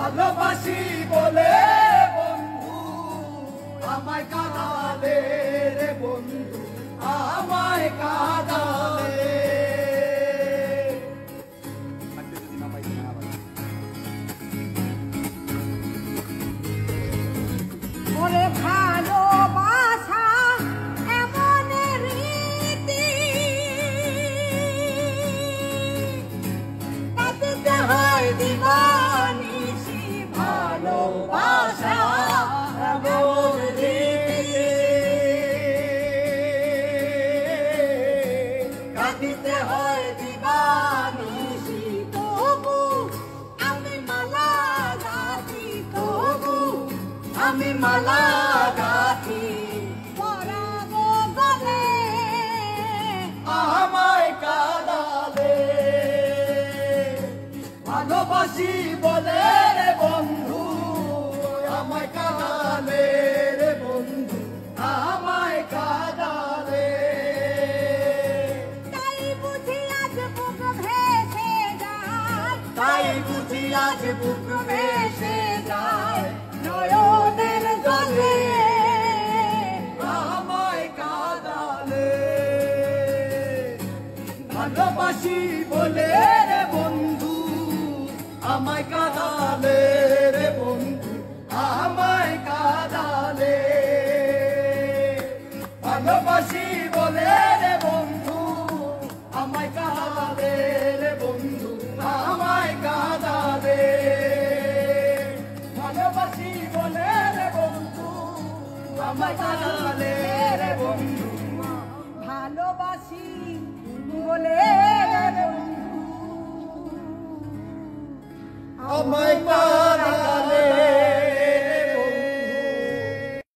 ভালোবাসি বলে বন্ধু আমায় কাঁদালে রে বন্ধু আমায় কাঁদালে। ওরে ভালোবাসা এমন রীতি কাঁদতে হয় দিবানিশি ভালোবাসা এমন রীতি কাঁদতে হয় দিবানিশি তবু আমি মালা গাঁথি তবু আমি মালা গাঁথি পরাবো গলে আমায় কাঁদালে। ভালোবাসি বলে রে বন্ধু আমায় কাঁদালে রে বন্ধু আমায় কাঁদালে। তাই বুঝি আজ বুক ভেসে যায় তাই বুঝি আজ বুক ভেসে যায় নয়নের জলে আমায় কাঁদালে। ভালোবাসি বলে রে বন্ধু আমায় কাঁদালে রে বন্ধু আমায় কাঁদালে। ভালোবাসি বলে রে বন্ধু আমায় কাঁদালে রে বন্ধু আমায় কাঁদালে। ভালোবাসি বলে রে বন্ধু আমায় কাঁদালে রে বন্ধু ভালোবাসি বলে রে বন্ধু আমায়